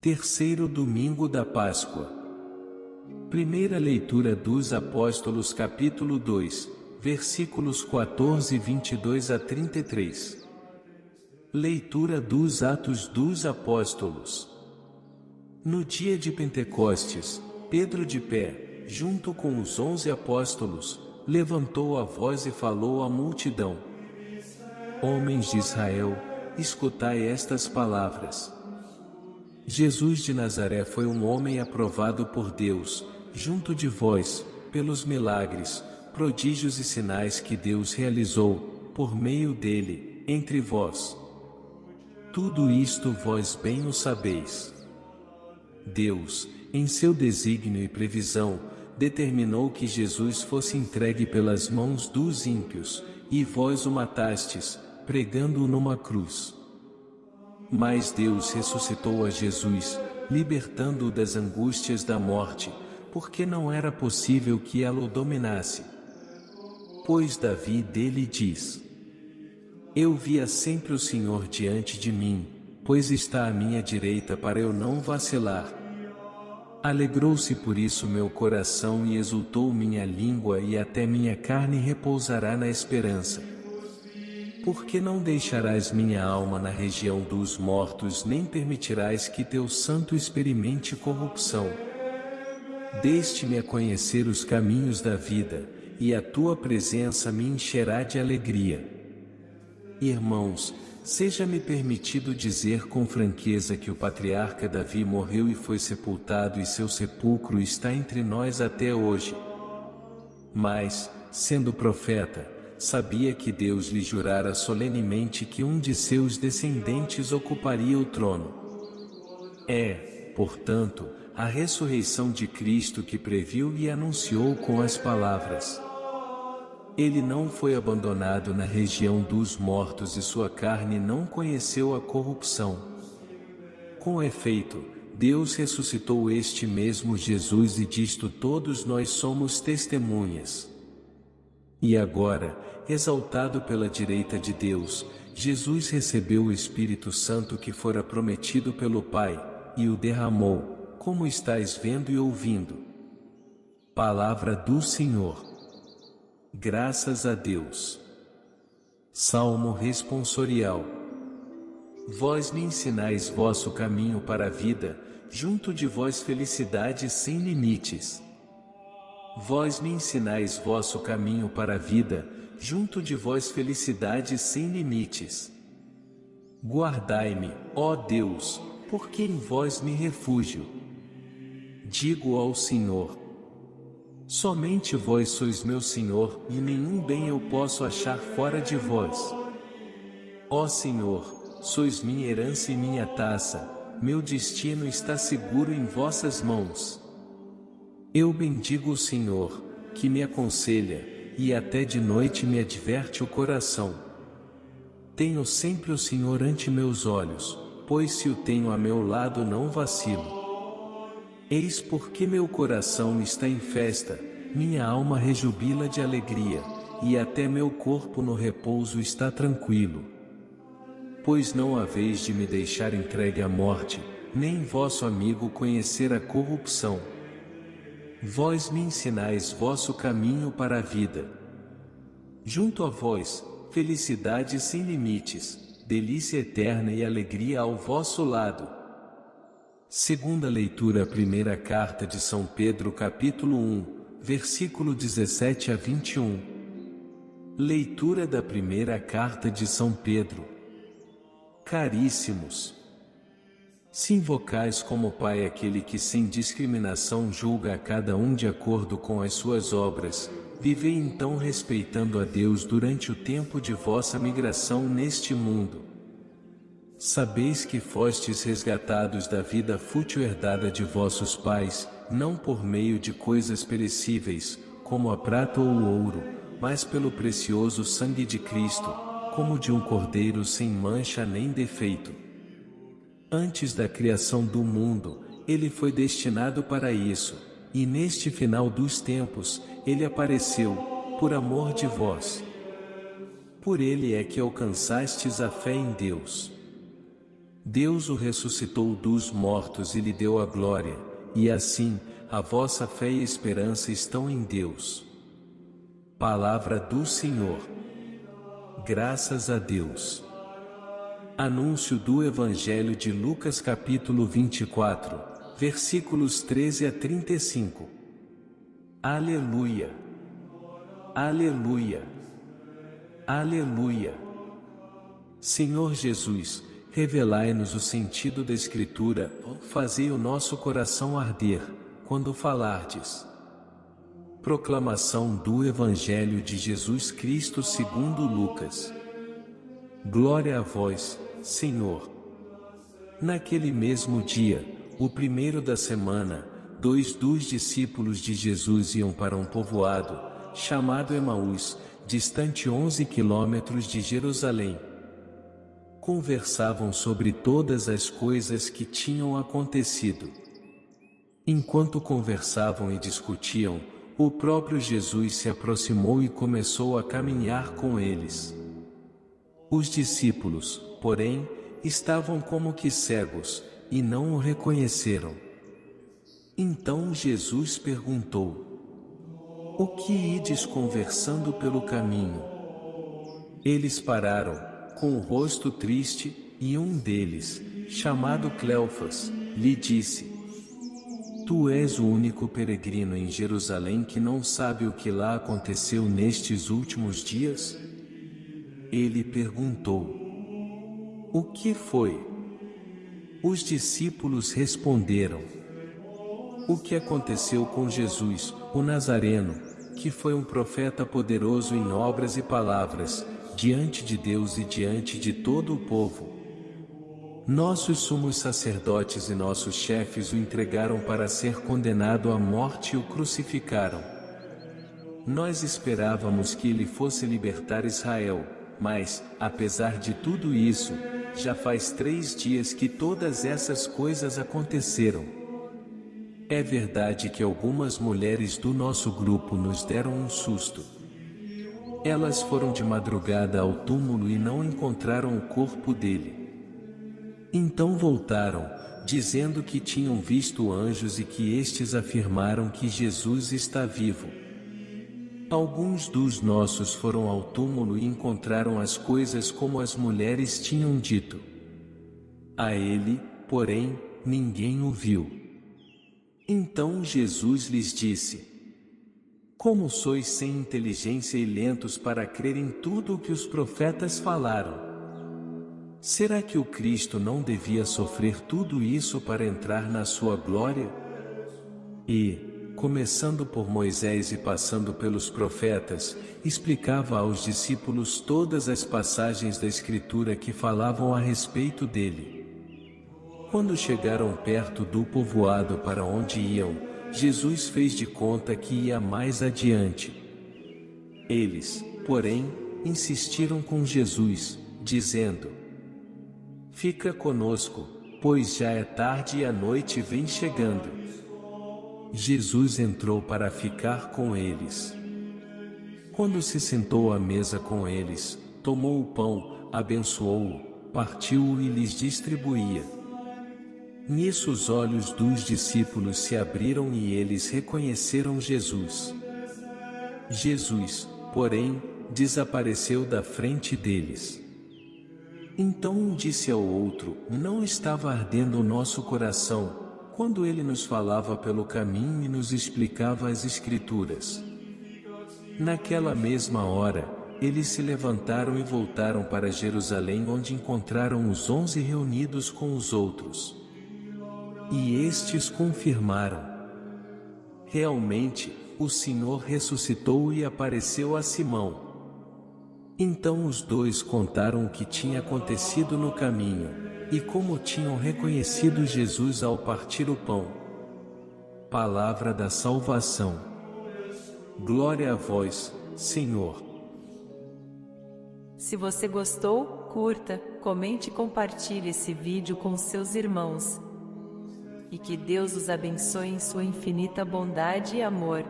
Terceiro domingo da Páscoa. Primeira leitura dos Apóstolos capítulo 2, versículos 14 e 22 a 33. Leitura dos Atos dos Apóstolos. No dia de Pentecostes, Pedro de pé, junto com os 11 apóstolos, levantou a voz e falou à multidão: Homens de Israel, escutai estas palavras. Jesus de Nazaré foi um homem aprovado por Deus, junto de vós, pelos milagres, prodígios e sinais que Deus realizou, por meio dele, entre vós. Tudo isto vós bem o sabeis. Deus, em seu desígnio e previsão, determinou que Jesus fosse entregue pelas mãos dos ímpios, e vós o matastes, pregando-o numa cruz. Mas Deus ressuscitou a Jesus, libertando-o das angústias da morte, porque não era possível que ela o dominasse. Pois Davi dele diz: Eu via sempre o Senhor diante de mim, pois está à minha direita para eu não vacilar. Alegrou-se por isso meu coração e exultou minha língua, e até minha carne repousará na esperança. Porque não deixarás minha alma na região dos mortos, nem permitirás que teu santo experimente corrupção. Deste-me a conhecer os caminhos da vida, e a tua presença me encherá de alegria. Irmãos, seja-me permitido dizer com franqueza que o patriarca Davi morreu e foi sepultado, e seu sepulcro está entre nós até hoje. Mas, sendo profeta, sabia que Deus lhe jurara solenemente que um de seus descendentes ocuparia o trono. É, portanto, a ressurreição de Cristo que previu e anunciou com as palavras: Ele não foi abandonado na região dos mortos e sua carne não conheceu a corrupção. Com efeito, Deus ressuscitou este mesmo Jesus, e disto todos nós somos testemunhas. E agora, exaltado pela direita de Deus, Jesus recebeu o Espírito Santo que fora prometido pelo Pai, e o derramou, como estáis vendo e ouvindo. Palavra do Senhor. Graças a Deus. Salmo responsorial. Vós me ensinais vosso caminho para a vida, junto de vós felicidade sem limites. Vós me ensinais vosso caminho para a vida, junto de vós felicidade sem limites. Guardai-me, ó Deus, porque em vós me refúgio. Digo ao Senhor: somente vós sois meu Senhor, e nenhum bem eu posso achar fora de vós. Ó Senhor, sois minha herança e minha taça, meu destino está seguro em vossas mãos. Eu bendigo o Senhor, que me aconselha, e até de noite me adverte o coração. Tenho sempre o Senhor ante meus olhos, pois se o tenho a meu lado não vacilo. Eis porque meu coração está em festa, minha alma rejubila de alegria, e até meu corpo no repouso está tranquilo. Pois não haveis de me deixar entregue à morte, nem vosso amigo conhecer a corrupção. Vós me ensinais vosso caminho para a vida. Junto a vós, felicidade sem limites, delícia eterna e alegria ao vosso lado. Segunda leitura. Primeira carta de São Pedro capítulo 1, versículo 17 a 21. Leitura da primeira carta de São Pedro. Caríssimos, se invocais como Pai aquele que sem discriminação julga a cada um de acordo com as suas obras, vivei então respeitando a Deus durante o tempo de vossa migração neste mundo. Sabeis que fostes resgatados da vida fútil herdada de vossos pais, não por meio de coisas perecíveis, como a prata ou o ouro, mas pelo precioso sangue de Cristo, como de um cordeiro sem mancha nem defeito. Antes da criação do mundo, ele foi destinado para isso, e neste final dos tempos, ele apareceu, por amor de vós. Por ele é que alcançastes a fé em Deus. Deus o ressuscitou dos mortos e lhe deu a glória, e assim, a vossa fé e esperança estão em Deus. Palavra do Senhor. Graças a Deus. Anúncio do Evangelho de Lucas capítulo 24, versículos 13 a 35. Aleluia! Aleluia! Aleluia! Senhor Jesus, revelai-nos o sentido da Escritura, fazei o nosso coração arder, quando falardes. Proclamação do Evangelho de Jesus Cristo segundo Lucas. Glória a vós, Senhor. Naquele mesmo dia, o primeiro da semana, 2 dos discípulos de Jesus iam para um povoado, chamado Emaús, distante 11 quilômetros de Jerusalém. Conversavam sobre todas as coisas que tinham acontecido. Enquanto conversavam e discutiam, o próprio Jesus se aproximou e começou a caminhar com eles. Os discípulos, porém, estavam como que cegos, e não o reconheceram. Então Jesus perguntou: O que ides conversando pelo caminho? Eles pararam, com o rosto triste, e um deles, chamado Cleofas, lhe disse: Tu és o único peregrino em Jerusalém que não sabe o que lá aconteceu nestes últimos dias? Ele perguntou: O que foi? Os discípulos responderam: O que aconteceu com Jesus, o Nazareno, que foi um profeta poderoso em obras e palavras, diante de Deus e diante de todo o povo. Nossos sumos sacerdotes e nossos chefes o entregaram para ser condenado à morte e o crucificaram. Nós esperávamos que ele fosse libertar Israel, mas, apesar de tudo isso, já faz 3 dias que todas essas coisas aconteceram. É verdade que algumas mulheres do nosso grupo nos deram um susto. Elas foram de madrugada ao túmulo e não encontraram o corpo dele. Então voltaram, dizendo que tinham visto anjos e que estes afirmaram que Jesus está vivo. Alguns dos nossos foram ao túmulo e encontraram as coisas como as mulheres tinham dito. A ele, porém, ninguém o viu. Então Jesus lhes disse: Como sois sem inteligência e lentos para crer em tudo o que os profetas falaram? Será que o Cristo não devia sofrer tudo isso para entrar na sua glória? E, começando por Moisés e passando pelos profetas, explicava aos discípulos todas as passagens da Escritura que falavam a respeito dele. Quando chegaram perto do povoado para onde iam, Jesus fez de conta que ia mais adiante. Eles, porém, insistiram com Jesus, dizendo: Fica conosco, pois já é tarde e a noite vem chegando. Jesus entrou para ficar com eles. Quando se sentou à mesa com eles, tomou o pão, abençoou-o, partiu-o e lhes distribuía. Nisso os olhos dos discípulos se abriram e eles reconheceram Jesus. Jesus, porém, desapareceu da frente deles. Então um disse ao outro: Não estava ardendo o nosso coração, quando ele nos falava pelo caminho e nos explicava as Escrituras? Naquela mesma hora, eles se levantaram e voltaram para Jerusalém, onde encontraram os 11 reunidos com os outros. E estes confirmaram: Realmente, o Senhor ressuscitou e apareceu a Simão. Então os dois contaram o que tinha acontecido no caminho, e como tinham reconhecido Jesus ao partir o pão. Palavra da salvação. Glória a vós, Senhor. Se você gostou, curta, comente e compartilhe esse vídeo com seus irmãos. E que Deus os abençoe em sua infinita bondade e amor.